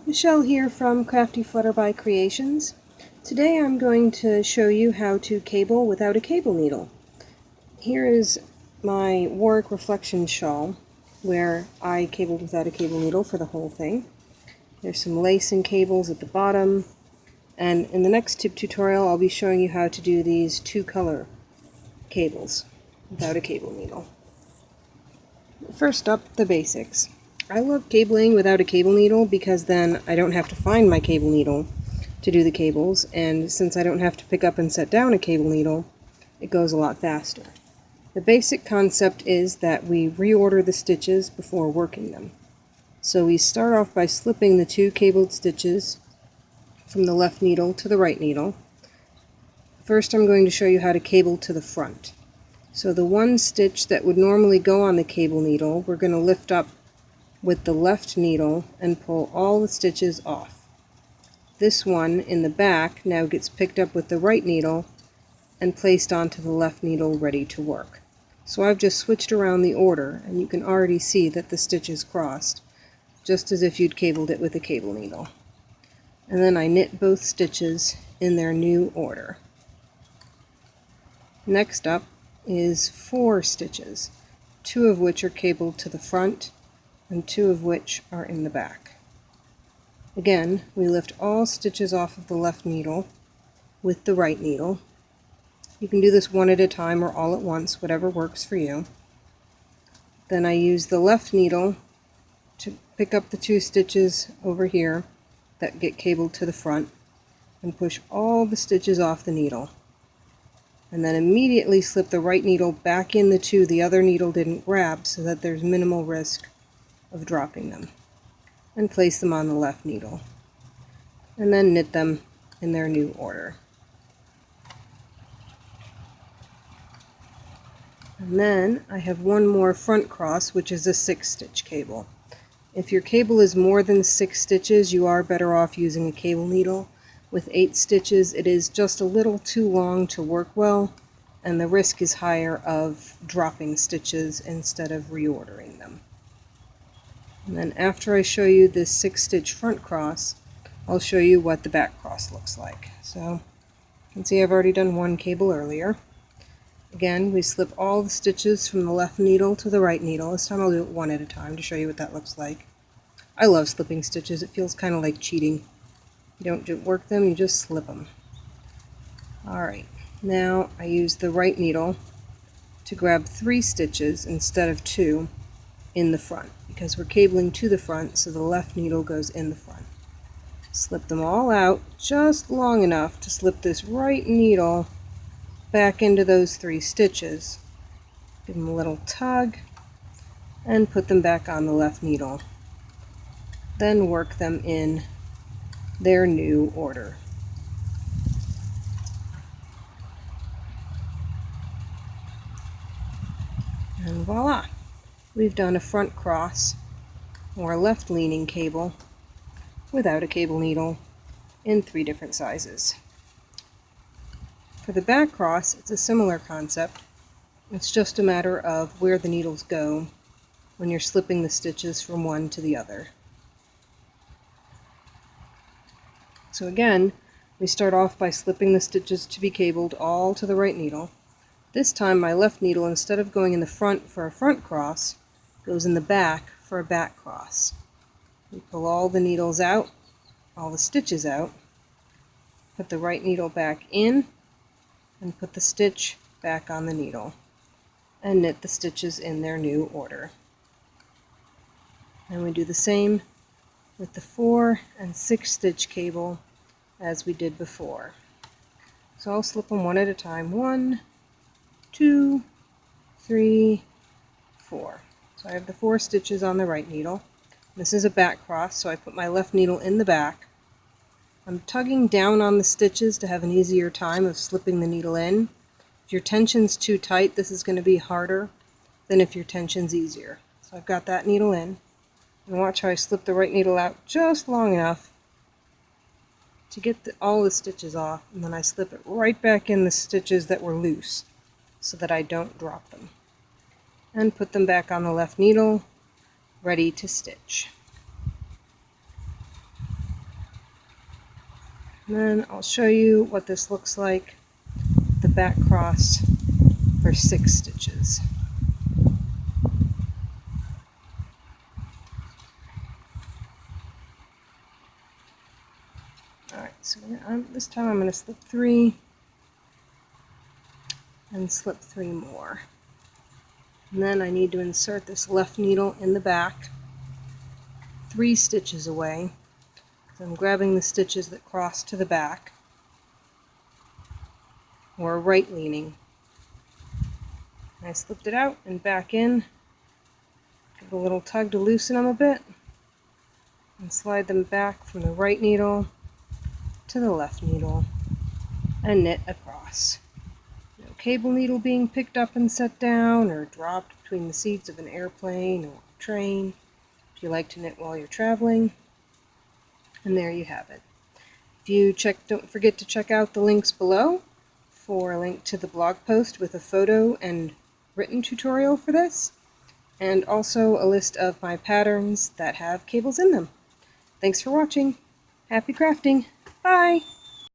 Michelle here from Crafty Flutterby Creations. Today I'm going to show you how to cable without a cable needle. Here is my Warwick reflection shawl where I cabled without a cable needle for the whole thing. There's some lace and cables at the bottom, and in the next tip tutorial I'll be showing you how to do these two-color cables without a cable needle. First up, the basics. I love cabling without a cable needle because then I don't have to find my cable needle to do the cables, and since I don't have to pick up and set down a cable needle, it goes a lot faster. The basic concept is that we reorder the stitches before working them. So we start off by slipping the two cabled stitches from the left needle to the right needle. First I'm going to show you how to cable to the front. So the one stitch that would normally go on the cable needle, we're going to lift up with the left needle and pull all the stitches off. This one in the back now gets picked up with the right needle and placed onto the left needle ready to work. So I've just switched around the order, and you can already see that the stitches crossed, just as if you'd cabled it with a cable needle. And then I knit both stitches in their new order. Next up is 4 stitches, 2 of which are cabled to the front and 2 of which are in the back. Again, we lift all stitches off of the left needle with the right needle. You can do this one at a time or all at once, whatever works for you. Then I use the left needle to pick up the 2 stitches over here that get cabled to the front and push all the stitches off the needle. And then immediately slip the right needle back in the 2 the other needle didn't grab so that there's minimal risk of dropping them, and place them on the left needle, and then knit them in their new order. And then I have one more front cross, which is a 6-stitch cable. If your cable is more than 6 stitches, you are better off using a cable needle. With 8 stitches, it is just a little too long to work well, and the risk is higher of dropping stitches instead of reordering them. And then after I show you this 6-stitch front cross, I'll show you what the back cross looks like. So you can see I've already done one cable earlier. Again, we slip all the stitches from the left needle to the right needle. This time I'll do it one at a time to show you what that looks like. I love slipping stitches. It feels kind of like cheating. You don't work them, you just slip them. Alright, now I use the right needle to grab 3 stitches instead of 2 in the front, because we're cabling to the front, so the left needle goes in the front. Slip them all out just long enough to slip this right needle back into those 3 stitches. Give them a little tug and put them back on the left needle. Then work them in their new order. And voila! We've done a front cross or a left leaning cable without a cable needle in 3 different sizes. For the back cross, it's a similar concept. It's just a matter of where the needles go when you're slipping the stitches from one to the other. So again, we start off by slipping the stitches to be cabled all to the right needle. This time my left needle, instead of going in the front for a front cross, goes in the back for a back cross. We pull all the needles out, all the stitches out, put the right needle back in, and put the stitch back on the needle, and knit the stitches in their new order. And we do the same with the 4 and 6 stitch cable as we did before. So I'll slip them one at a time. 1, 2, 3, 4. So I have the 4 stitches on the right needle. This is a back cross, so I put my left needle in the back. I'm tugging down on the stitches to have an easier time of slipping the needle in. If your tension's too tight, this is going to be harder than if your tension's easier. So I've got that needle in. And watch how I slip the right needle out just long enough to get all the stitches off, and then I slip it right back in the stitches that were loose so that I don't drop them. And put them back on the left needle, ready to stitch. And then I'll show you what this looks like, the back cross for 6 stitches. Alright, so this time I'm going to slip 3 and slip 3 more. And then I need to insert this left needle in the back 3 stitches away. So I'm grabbing the stitches that cross to the back, or right leaning. I slipped it out and back in, give it a little tug to loosen them a bit, and slide them back from the right needle to the left needle and knit across. No cable needle being picked up and set down or dropped between the seats of an airplane or a train if you like to knit while you're traveling. And there you have it. Don't forget to check out the links below for a link to the blog post with a photo and written tutorial for this, and also a list of my patterns that have cables in them. Thanks for watching. Happy crafting. Bye!